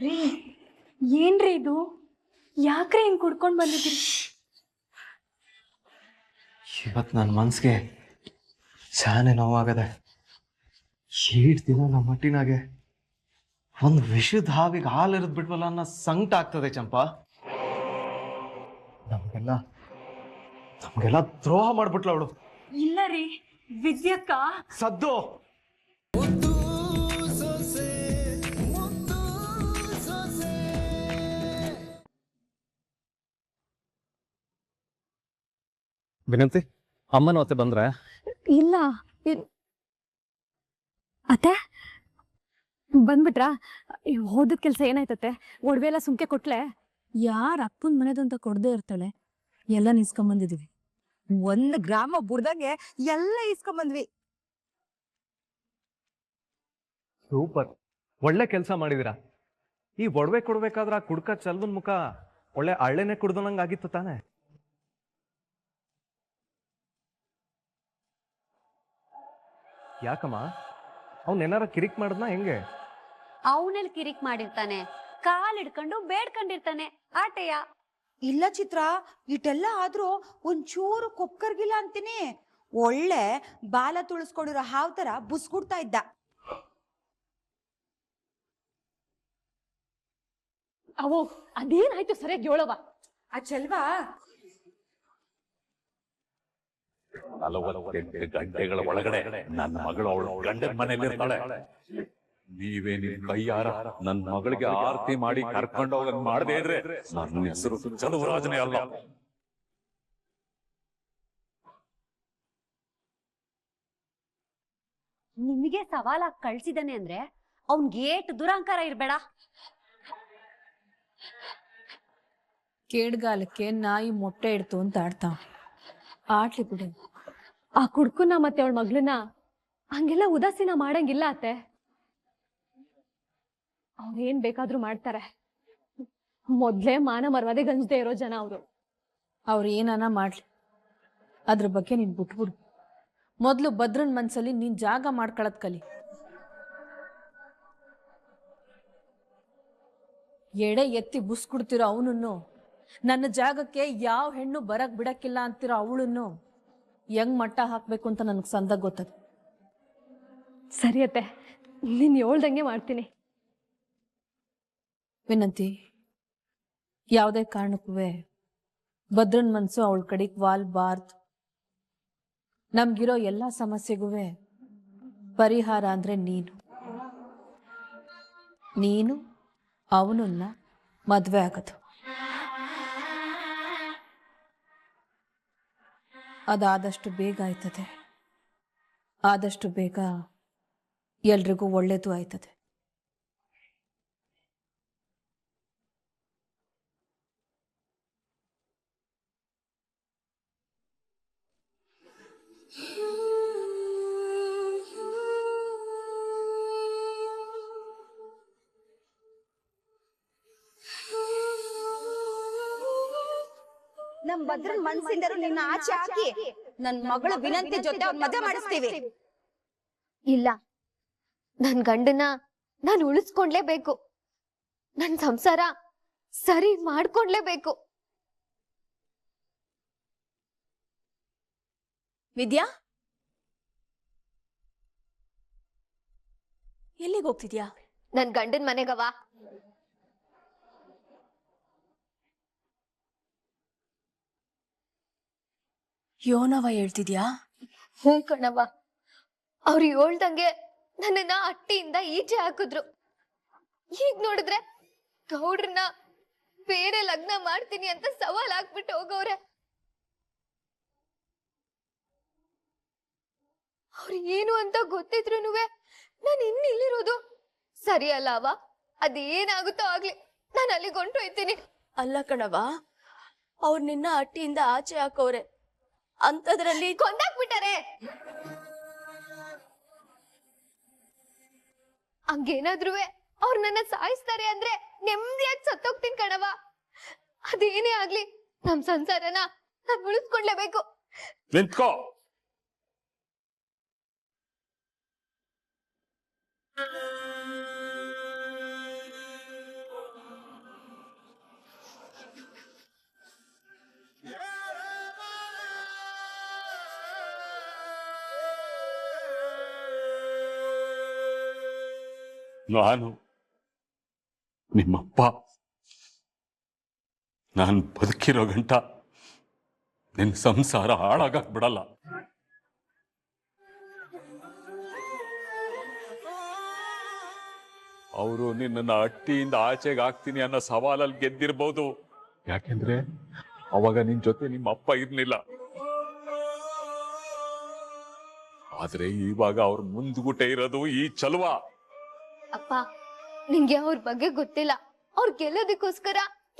ರೀ ಏನ್ರಿ ಇದು? ಯಾಕ್ರಿ ಹಿಂಗ್ ಕುಡ್ಕೊಂಡ್ ಬಂದಿದ್ದೀರಿ? ಇವತ್ತು ನನ್ನ ಮನ್ಸಿಗೆ ಶಾನೆ ನೋವಾಗದೆ. ಏಟ್ ದಿನ ನಮ್ಮ ಮಟ್ಟಿನಾಗೆ ಒಂದು ವಿಷದ ಹಾವಿಗೆ ಹಾಲು ಎರೆದ್ ಬಿಟ್ವಲ್ಲ ಅನ್ನೋ ಸಂಕಟ ಆಗ್ತದೆ ಚಂಪಾ. ನಮ್ಗೆಲ್ಲ ದ್ರೋಹ ಮಾಡ್ಬಿಟ್ಲ ಅವಳು. ಇಲ್ಲ ರೀ, ವಿದ್ಯಕ್ಕ ಸದ್ದು ವಿನಂತಿ, ಅಮ್ಮನ ಮತ್ತೆ ಬಂದ್ರೆ? ಇಲ್ಲ. ಅತ್ತೆ ಬಂದ್ಬಿಟ್ರಾ? ಹೋದ ಕೆಲ್ಸ ಏನಾಯ್ತತೆ? ಒಡವೆ ಎಲ್ಲ ಸುಮ್ಕೆ ಕೊಟ್ಲೆ? ಯಾರ ಅಪ್ಪನ ಮನೆದಂತ ಕೊಡದೆ ಇರ್ತಾಳೆ. ಎಲ್ಲ ನಿಸ್ಕೊಂಬಂದಿದೀವಿ. 1 ಗ್ರಾಮ ಬುಡ್ದಂಗೆ ಎಲ್ಲ ಇಸ್ಕೊಂಬಂದ್ವಿ. ಸೂಪರ್, ಒಳ್ಳೆ ಕೆಲಸ ಮಾಡಿದಿರ. ಈ ಒಡವೆ ಕೊಡ್ಬೇಕಾದ್ರ ಆ ಕುಡ್ಕ ಚಲ್ವನ್ ಮುಖ ಒಳ್ಳೆ ಹಳ್ಳೆನೆ ಕುಡ್ದಂಗ್ ಆಗಿತ್ತು ತಾನೆ? ಯಾಕಮ್ಮ, ಅವ್ನ ಏನಾರ ಕಿರಿಕ್ ಮಾಡಿದ್ನ ಹೆಂಗೆ? ಅವನಲ್ಲಿ ಕಿರಿಕ್ ಮಾಡಿರ್ತಾನೆ, ಕಾಲ್ ಹಿಡ್ಕೊಂಡು ಬೇಡ್ಕೊಂಡಿರ್ತಾನೆ, ಆಟೆಯ. ಇಲ್ಲ ಚಿತ್ರ, ಇಟೆಲ್ಲ ಆದ್ರೂ ಒಂಚೂರು ಕೊಕ್ಕರ್ಗಿಲ್ಲ ಅಂತೀನಿ. ಒಳ್ಳೆ ಬಾಲ ತುಳಿಸ್ಕೊಂಡಿರೋ ಹಾವ್ ತರ ಬುಸ್ಗುಡ್ತಾ ಇದ್ದ. ಅವೋ ಅದೇನಾಯ್ತು ಸರಿಯಾಗಿ ಹೇಳವ. ಆ ಚೆಲ್ವಾ 48 ಗಂಟೆಗಳ ಒಳಗಡೆ ನನ್ನ ಮಗಳು ಅವಳು ಗಂಡನ ಮನೆಯಲ್ಲಿ ಇರ್ತಾಳೆ. ನೀವೇ ನಿಮ್ ಕೈಯಾರ ನನ್ನ ಮಗಳಿಗೆ ಆರತಿ ಮಾಡಿ ಕರ್ಕೊಂಡೋಗಂಗ್ ಮಾಡದೇ ಇದ್ರೆ ನನ್ನ ಹೆಸರು ಚಲುವರಾಜನೇ ಅಲ್ಲ. ನಿಮಗೆ ಸವಾಲಾಗಿ ಕಳ್ಸಿದಾನೆ ಅಂದ್ರೆ ಅವ್ನ್ಗೆ ಏಟ್ ದುರಂಕಾರ ಇರ್ಬೇಡ. ಕೇಡ್ಗಾಲಕ್ಕೆ ನಾಯಿ ಮೊಟ್ಟೆ ಇಡ್ತು ಅಂತ ಆಡ್ತಾವ. ಆಡ್ಲಿ ಬಿಡು. ಆ ಕುಡ್ಕುನ ಮತ್ತೆ ಅವಳ ಮಗಳನ್ನ ಹಂಗೆಲ್ಲ ಉದಾಸೀನ ಮಾಡಂಗಿಲ್ಲ ಅತ್ತೆ. ಅವ್ರೇನ್ ಬೇಕಾದ್ರೂ ಮಾಡ್ತಾರೆ. ಮೊದ್ಲೇ ಮಾನ ಮರ್ಯಾದೆ ಗಂಜದೆ ಇರೋ ಜನ ಅವರು. ಅವ್ರು ಏನಾನ ಮಾಡ್ಲಿ, ಅದ್ರ ಬಗ್ಗೆ ನೀನ್ ಬಿಟ್ಬಿಡು. ಮೊದ್ಲು ಭದ್ರನ್ ಮನ್ಸಲ್ಲಿ ನೀನ್ ಜಾಗ ಮಾಡ್ಕೊಳದ್ ಕಲಿ. ಎಡೆ ಎತ್ತಿ ಬುಸ್ಕುಡ್ತಿರೋ ಅವನನ್ನು, ನನ್ನ ಜಾಗಕ್ಕೆ ಯಾವ ಹೆಣ್ಣು ಬರಕ್ ಬಿಡಕ್ಕಿಲ್ಲ ಅಂತಿರೋ ಅವಳನ್ನು ಹೆಂಗ್ ಮಟ್ಟ ಹಾಕ್ಬೇಕು ಅಂತ ನನಗೆ ಸಂದಾಗ ಗೊತ್ತದ. ಸರಿ ಅತ್ತೆ, ನೀನ್ ಹೇಳ್ದಂಗೆ ಮಾಡ್ತೀನಿ. ವಿನಂತಿ, ಯಾವುದೇ ಕಾರಣಕ್ಕೂ ಭದ್ರನ್ ಮನ್ಸು ಅವಳ ಕಡೆಗೆ ವಾಲ್ಬಾರ್ದು. ನಮ್ಗಿರೋ ಎಲ್ಲ ಸಮಸ್ಯೆಗೂ ಪರಿಹಾರ ಅಂದ್ರೆ ನೀನು ಅವನನ್ನ ಮದ್ವೆ ಆಗೋದು. ಅದಾದಷ್ಟು ಬೇಗ ಆಯ್ತದೆ, ಆದಷ್ಟು ಬೇಗ ಎಲ್ರಿಗೂ ಒಳ್ಳೇದು ಆಯ್ತದೆ. ನಮ್ ಭದ್ರನ್ ಮನ್ಸಿಂದರು ನಿನ್ನ ಆಚೆ ಹಾಕಿ ನನ್ ಮಗಳು ವಿನಂತಿ ಜೊತೆ ಅವ್ರ ಮದುವೆ ಮಾಡಿಸ್ತೀವಿ. ಇಲ್ಲ, ನನ್ ಗಂಡನ ನಾನು ಉಳಿಸ್ಕೊಂಡ್ಲೇಬೇಕು. ನನ್ ಸಂಸಾರ ಸರಿ ಮಾಡ್ಕೊಂಡ್ಲೇಬೇಕು. ವಿದ್ಯಾ, ಎಲ್ಲಿಗೆ ಹೋಗ್ತಿದ್ಯಾ? ನನ್ ಗಂಡನ್ ಮನೆಗವ. ಯೋನವ ಹೇಳ್ತಿದ್ಯಾ? ಹ್ಞೂ ಕಣವ, ಅವ್ರು ಹೇಳ್ದಂಗೆ ನನ್ನನ್ನ ಅಟ್ಟಿಯಿಂದ ಈಚೆ ಹಾಕಿದ್ರು. ಈಗ ನೋಡಿದ್ರೆ ಗೌಡ್ರನ್ನ ಬೇರೆ ಲಗ್ನ ಮಾಡ್ತೀನಿ ಅಂತ ಸವಾಲ್ ಹಾಕ್ಬಿಟ್ಟು ಹೋಗವ್ರೆ. ಅವ್ರು ಏನು ಅಂತ ಗೊತ್ತಿದ್ರು ನಾನು ಇನ್ನಿಲ್ಲಿರೋದು ಸರಿ ಅಲ್ಲ ಅವ. ಅದೇನಾಗುತ್ತೋ ಆಗ್ಲಿ, ನಾನು ಅಲ್ಲಿಗೆ ಹೊಂಟೋಯ್ತೀನಿ. ಅಲ್ಲ ಕಣವ, ಅವ್ರು ನಿನ್ನ ಅಟ್ಟಿಯಿಂದ ಆಚೆ ಹಾಕೋರೆ, ಅಂತದ್ರಲ್ಲಿ ಕೊಂದಾಕ್ಬಿಟ್ಟಾರೆ. ಹಂಗೇನಾದ್ರೂ ಅವ್ರು ನನ್ನ ಸಾಯಿಸ್ತಾರೆ ಅಂದ್ರೆ ನೆಮ್ಮದಿಯಾಗಿ ಸತ್ತೋಗ್ತೀನಿ ಕಣವ. ಅದೇನೇ ಆಗ್ಲಿ ನಮ್ ಸಂಸಾರನ ನಾನ್ ಉಳಿಸ್ಕೊಡ್ಲೇಬೇಕು. ನಿಂತ್ಕೋ. ನಾನು ನಿಮ್ಮಪ್ಪ ನಾನು ಬದುಕಿರೋ ಗಂಟ ನಿನ್ನ ಸಂಸಾರ ಹಾಳಾಗಕ್ ಬಿಡಲ್ಲ. ಅವರು ನಿನ್ನನ್ನು ಅಟ್ಟಿಯಿಂದ ಆಚೆಗೆ ಹಾಕ್ತೀನಿ ಅನ್ನೋ ಸವಾಲಲ್ಲಿ ಗೆದ್ದಿರ್ಬೋದು. ಯಾಕೆಂದ್ರೆ ಅವಾಗ ನಿನ್ ಜೊತೆ ನಿಮ್ಮ ಅಪ್ಪ ಇರ್ಲಿಲ್ಲ. ಆದ್ರೆ ಇವಾಗ ಅವ್ರ ಮುಂದ್ಗುಟೆ ಇರೋದು ಈ ಚಲುವ. ಅಪ್ಪ ನಿಂಗೆ ಅವ್ರ ಬಗ್ಗೆ ಗೊತ್ತಿಲ್ಲ. ಅವ್ರು ಗೆಲ್ಲೋದಕ್ಕೋಸ್ಕರ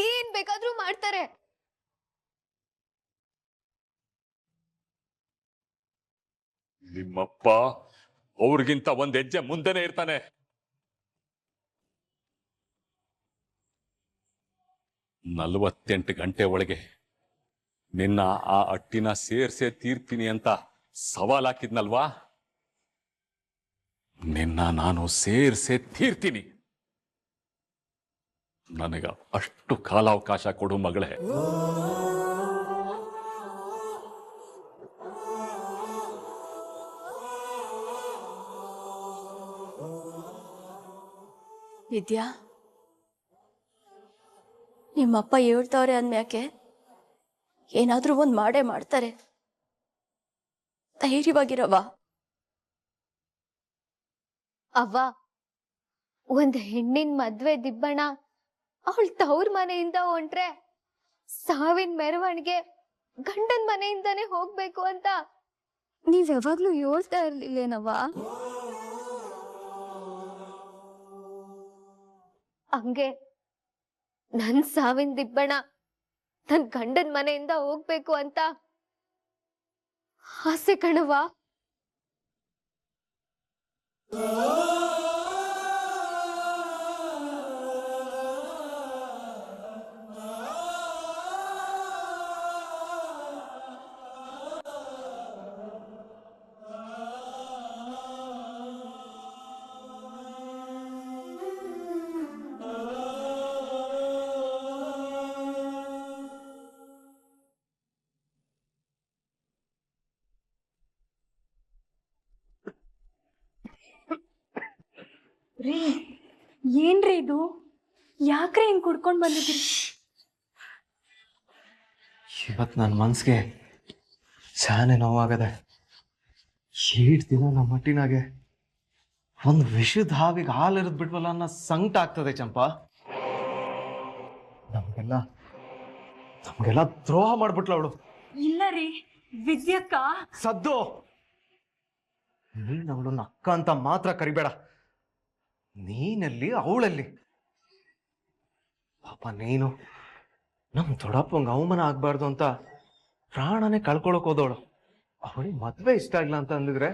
ಏನ್ ಬೇಕಾದ್ರೂ ಮಾಡ್ತಾರೆ. ನಿಮ್ಮಪ್ಪ ಅವ್ರಿಗಿಂತ ಒಂದ್ ಹೆಜ್ಜೆ ಮುಂದೆನೆ ಇರ್ತಾನೆ. ನಲವತ್ತೆಂಟು ಗಂಟೆ ಒಳಗೆ ನಿನ್ನ ಆ ಅಟ್ಟಿನ ಸೇರ್ಸೇ ತೀರ್ತೀನಿ ಅಂತ ಸವಾಲ್ ಹಾಕಿದ್ನಲ್ವಾ, ನಿನ್ನ ನಾನು ಸೇರ್ಸೇ ತೀರ್ತೀನಿ. ನನಗ ಅಷ್ಟು ಕಾಲಾವಕಾಶ ಕೊಡು ಮಗಳೇ. ವಿದ್ಯಾ, ನಿಮ್ಮಪ್ಪ ಹೇಳ್ತಾವ್ರೆ ಅಂದ್ಮ್ಯಾಕೆ ಏನಾದ್ರೂ ಒಂದ್ ಮಾಡೇ ಮಾಡ್ತಾರೆ. ಧೈರ್ಯವಾಗಿರವ್ವ. ಅವ್ವ, ಒಂದ್ ಹೆಣ್ಣಿನ ಮದ್ವೆ ದಿಬ್ಬಣ ಅವಳ ತವ್ರ ಮನೆಯಿಂದ ಹೊಂಟ್ರೆ ಸಾವಿನ ಮೆರವಣಿಗೆ ಗಂಡನ್ ಮನೆಯಿಂದಾನೇ ಹೋಗ್ಬೇಕು ಅಂತ ನೀವ್ ಯಾವಾಗ್ಲೂ ಹೇಳ್ತಾ ಇರ್ಲಿಲ್ಲೇನವ್ವ? ಹಂಗೆ ನನ್ ಸಾವಿನ ದಿಬ್ಬಣ ನನ್ ಗಂಡನ್ ಮನೆಯಿಂದ ಹೋಗ್ಬೇಕು ಅಂತ ಆಸೆ ಕಣವ್ವ. ರೀ, ಏನ್ರಿ ಇದು? ಯಾಕ್ರಿ ಹಿಂಗ್ ಕುಡ್ಕೊಂಡ್ ಬಂದಿದ್ರಿ? ಇವತ್ತು ನನ್ನ ಮನ್ಸಿಗೆ ಶಾನೆ ನೋವಾಗದೆ. ಏಟ್ ದಿನ ನಮ್ಮ ಮಟ್ಟಿನಾಗೆ ಒಂದು ವಿಷದ ಹಾವಿಗೆ ಹಾಲು ಎರೆದ್ ಬಿಟ್ವಲ್ಲ ಅನ್ನೋ ಸಂಕಟ ಆಗ್ತದೆ ಚಂಪಾ. ನಮ್ಗೆಲ್ಲ ದ್ರೋಹ ಮಾಡ್ಬಿಟ್ಲ ಅವಳು. ಇಲ್ಲ ರೀ, ವಿದ್ಯಕ್ಕ ಸದ್ದು, ನೀನ್ ಅವಳನ್ನ ಅಕ್ಕ ಅಂತ ಮಾತ್ರ ಕರಿಬೇಡ. ನೀನಲ್ಲಿ ಅವಳಲ್ಲಿ. ಪಾಪ ನೀನು ನಮ್ ದೊಡ್ಡಪ್ಪಂಗೆ ಅವಮಾನ ಆಗ್ಬಾರ್ದು ಅಂತ ಪ್ರಾಣನೇ ಕಳ್ಕೊಳಕ್ ಹೋದವಳು. ಅವಳಿಗೆ ಮದ್ವೆ ಇಷ್ಟ ಇಲ್ಲ ಅಂತ ಅಂದಿದ್ರೆ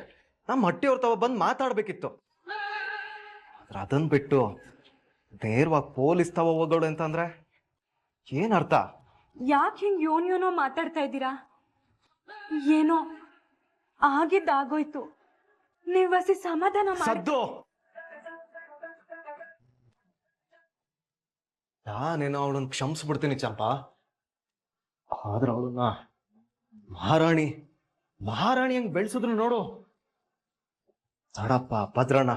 ನಮ್ಮ ಹಟ್ಟಿಯವ್ರ ತವ ಬಂದು ಮಾತಾಡ್ಬೇಕಿತ್ತು. ಆದ್ರೆ ಅದನ್ ಬಿಟ್ಟು ನೇರವಾಗಿ ಪೊಲೀಸ್ ತವ ಓದೋಳು ಅಂತ ಅಂದ್ರೆ ಏನ್ ಅರ್ಥ? ಯಾಕೆ ಹಿಂಗ್ ಯೋನೋ ಮಾತಾಡ್ತಾ ಇದ್ದೀರಾ? ಏನೋ ಆಗಿದ್ದಾಗೋಯ್ತು, ನೀವ್ ಹಸಿ ಸಮಾಧಾನ ಮಾಡಿ. ಸದ್ದು, ನಾನೇನೋ ಅವಳನ್ನ ಕ್ಷಮಿಸ್ಬಿಡ್ತೀನಿ ಚಂಪಾ. ಆದ್ರೆ ಅವಳನ್ನ ಮಹಾರಾಣಿ ಹಂಗ್ ಬೆಳೆಸಿದ್ರು ನೋಡು. ದೊಡ್ಡಪ್ಪ ಭದ್ರಣ್ಣ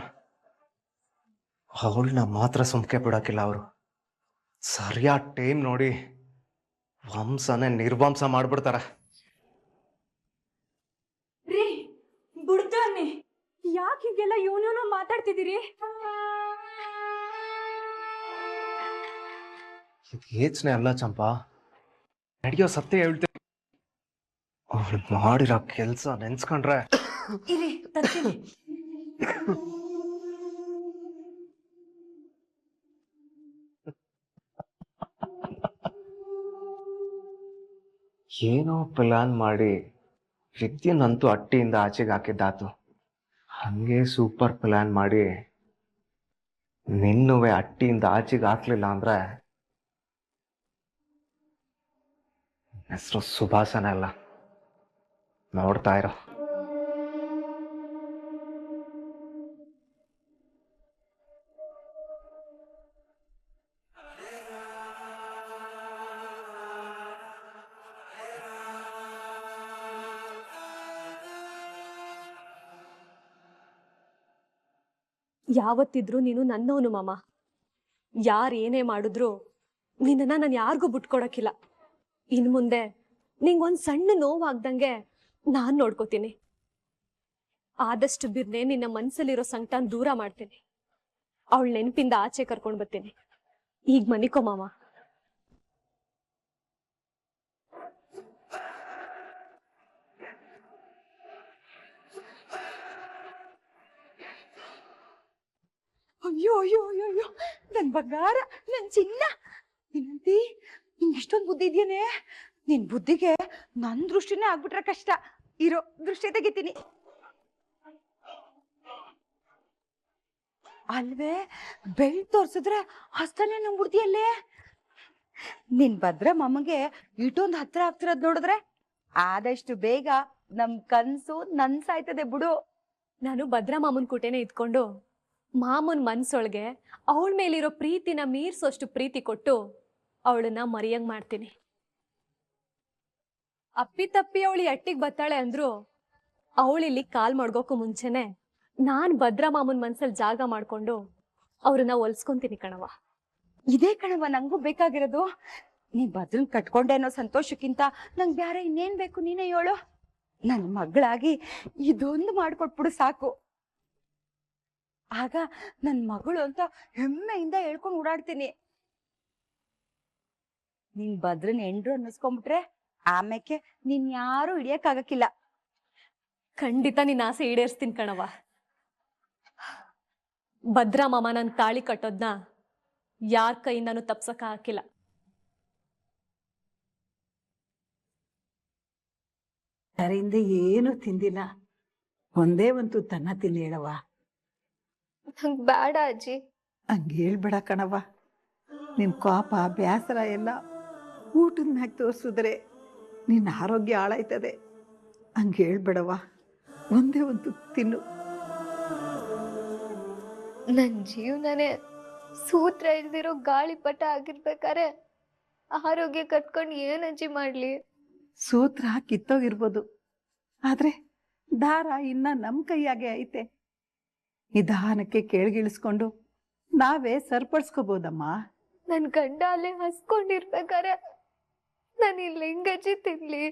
ಅವಳನ್ನ ಮಾತ್ರ ಸುಮ್ಕೆ ಬಿಡಕ್ಕಿಲ್ಲ ಅವರು. ಸರಿಯಾದ ಟೈಮ್ ನೋಡಿ ವಂಶನೇ ನಿರ್ವಂಶ ಮಾಡ್ಬಿಡ್ತಾರ. ರೀ, ಬಿಡ್ತಾನೆ. ಯಾಕೆ ಹೀಗೆಲ್ಲ ಯೋನೋ ಮಾತಾಡ್ತಿದ್ದೀರಿ? ಯೋಚನೆ ಅಲ್ಲ ಚಂಪಾ, ನಡೆಯೋ ಸತ್ಯ ಹೇಳ್ತೀನಿ. ಅವಳು ಮಾಡಿರೋ ಕೆಲ್ಸ ನೆನ್ಸ್ಕೊಂಡ್ರೆ ಇರಿ, ತರ್ತೀನಿ. ಏನೋ ಪ್ಲಾನ್ ಮಾಡಿ ವಿದ್ಯೆನಂತೂ ಅಟ್ಟಿಯಿಂದ ಆಚೆಗೆ ಹಾಕಿದ್ದಾತು. ಹಂಗೆ ಸೂಪರ್ ಪ್ಲಾನ್ ಮಾಡಿ ನಿನ್ನುವೆ ಅಟ್ಟಿಯಿಂದ ಆಚೆಗೆ ಹಾಕ್ಲಿಲ್ಲ ಅಂದ್ರೆ ಹೆಸರು ಸುಭಾಸನ ಅಲ್ಲ. ನೋಡ್ತಾ ಇರೋ. ಯಾವತ್ತಿದ್ರೂ ನೀನು ನನ್ನವನು ಮಾಮ. ಯಾರು ಏನೇ ಮಾಡಿದ್ರು ನಿನ್ನನ್ನ ನಾನು ಯಾರಿಗೂ ಬಿಟ್ಕೊಡಕ್ಕಿಲ್ಲ. ಇನ್ ಮುಂದೆ ನಿಂಗೊಂದ್ ಸಣ್ಣ ನೋವಾಗ್ದಂಗೆ ನಾನ್ ನೋಡ್ಕೋತೀನಿ. ಆದಷ್ಟು ಬಿರ್ನೆ ನಿನ್ನ ಮನ್ಸಲ್ಲಿರೋ ಸಂಕಟನ ದೂರ ಮಾಡ್ತೀನಿ. ಅವಳ ನೆನಪಿಂದ ಆಚೆ ಕರ್ಕೊಂಡ್ ಬರ್ತೀನಿ. ಈಗ ಮನಿಕೋ ಮಾಮ. ಅಯ್ಯೋ ಅಯ್ಯೋ ಅಯ್ಯೋ ಅಯ್ಯೋ, ನನ್ ಬಂಗಾರ, ನನ್ ಚಿನ್ನ. ವಿನಂತಿ, ನಿಂಗೆ ಇಷ್ಟೊಂದು ಬುದ್ಧಿ ಇದೆಯೇನೆ? ನಿನ್ ಬುದ್ಧಿಗೆ ನನ್ ದೃಷ್ಟಿನೇ ಆಗ್ಬಿಟ್ರೆ ಕಷ್ಟ. ಇರೋ ದೃಷ್ಟಿ ತೆಗಿತೀನಿ. ಅಲ್ವೇ, ಬೆಳ್ ತೋರ್ಸಿದ್ರೆ ಹಸ್ತನೇ ನಂಬಿಡ್ತೀಯಲ್ಲೇ. ನಿನ್ ಭದ್ರ ಮಾಮಗೆ ಇಷ್ಟೊಂದು ಹತ್ರ ಆಗ್ತಿರೋದ್ ನೋಡಿದ್ರೆ ಆದಷ್ಟು ಬೇಗ ನಮ್ ಕನ್ಸು ನನ್ಸಾಯ್ತದೆ ಬಿಡು. ನಾನು ಭದ್ರಾ ಮಾಮನ್ ಕುಟೇನೆ ಇದ್ಕೊಂಡು ಮಾಮನ್ ಮನ್ಸೊಳಗೆ ಅವಳ ಮೇಲಿರೋ ಪ್ರೀತಿನ ಮೀರ್ಸೋಷ್ಟು ಪ್ರೀತಿ ಕೊಟ್ಟು ಅವಳನ್ನ ಮರಿಯಂಗ್ ಮಾಡ್ತೀನಿ. ಅಪ್ಪಿ ತಪ್ಪಿ ಅವಳಿ ಅಟ್ಟಿಗೆ ಬತ್ತಾಳೆ ಅಂದ್ರು ಅವಳಿಲ್ಲಿ ಕಾಲ್ ಮಡ್ಗೋಕು ಮುಂಚೆನೆ ನಾನ್ ಭದ್ರಾ ಮಾಮನ್ ಮನ್ಸಲ್ಲಿ ಜಾಗ ಮಾಡ್ಕೊಂಡು ಅವ್ರನ್ನ ಒಲ್ಸ್ಕೊಂತೀನಿ ಕಣವ. ಇದೇ ಕಣವ ನಂಗೂ ಬೇಕಾಗಿರೋದು. ನೀ ಭದ್ರನ್ ಕಟ್ಕೊಂಡೆ ಅನ್ನೋ ಸಂತೋಷಕ್ಕಿಂತ ನಂಗೆ ಬ್ಯಾರೆ ಇನ್ನೇನ್ ಬೇಕು ನೀನೇ ಹೇಳು. ನನ್ ಮಗಳಾಗಿ ಇದೊಂದು ಮಾಡ್ಕೊಟ್ಬಿಡು ಸಾಕು. ಆಗ ನನ್ ಮಗಳು ಅಂತ ಹೆಮ್ಮೆಯಿಂದ ಹೇಳ್ಕೊಂಡು ಓಡಾಡ್ತೀನಿ. ನೀನ್ ಭದ್ರನ್ ಹೆಂಡ್ರು ಅನ್ನಿಸ್ಕೊಂಡ್ಬಿಟ್ರೆ ಆಮೇಲೆ ನೀನ್ ಯಾರು ಹಿಡಿಯಕ್ಕಾಗಕ್ಕಿಲ್ಲ. ಖಂಡಿತ ನಿನ್ನ ಆಸೆ ಈಡೇರಿಸ್ತೀನಿ ಕಣವ. ಭದ್ರಾ ಮಾಮ ನನ್ ತಾಳಿ ಕಟ್ಟೋದ್ನ ಯಾರ ಕೈಯಿಂದನೂ ತಪ್ಸಕ ಹಾಕಿಲ್ಲ. ಅದರಿಂದ ಏನು ತಿಂದಿಲ್ಲ. ಒಂದೇ ಒಂದು ತನ್ನ ತಿನ್ನಿ ಹೇಳವ. ನಂಗ್ ಬೇಡ ಅಜ್ಜಿ. ಹಂಗೆ ಹೇಳ್ಬೇಡ ಕಣವ. ನಿನ್ ಕೋಪ ಬೇಸರ ಎಲ್ಲ ಊಟದ ಮ್ಯಾಗ ತೋರಿಸಿದ್ರೆ ನಿನ್ನ ಆರೋಗ್ಯ ಹಾಳಾಯ್ತದೆ. ಹಂಗೆ ಹೇಳ್ಬೇಡವ, ಒಂದೇ ಒಂದು ತಿನ್ನು. ನನ್ ಜೀವನನೇ ಸೂತ್ರ ಇಲ್ದಿರೋ ಗಾಳಿಪಟ ಆಗಿರ್ಬೇಕಾರೆ ಆರೋಗ್ಯ ಕಟ್ಕೊಂಡು ಏನ್ ಅಜ್ಜಿ ಮಾಡ್ಲಿ? ಸೂತ್ರ ಕಿತ್ತೋಗಿರ್ಬೋದು, ಆದ್ರೆ ದಾರ ಇನ್ನ ನಮ್ ಕೈಯಾಗೆ ಐತೆ. ನಿಧಾನಕ್ಕೆ ಕೆಳಗಿಳಿಸ್ಕೊಂಡು ನಾವೇ ಸರಿಪಡಿಸ್ಕೋಬೋದಮ್ಮ. ನನ್ ಗಂಡ ಅಲ್ಲೇ ಹಸ್ಕೊಂಡಿರ್ಬೇಕಾರೆ ನಾನು ಇಲ್ಲಿ ಹೆಂಗಜ್ಜಿ ತಿನ್ಲಿ?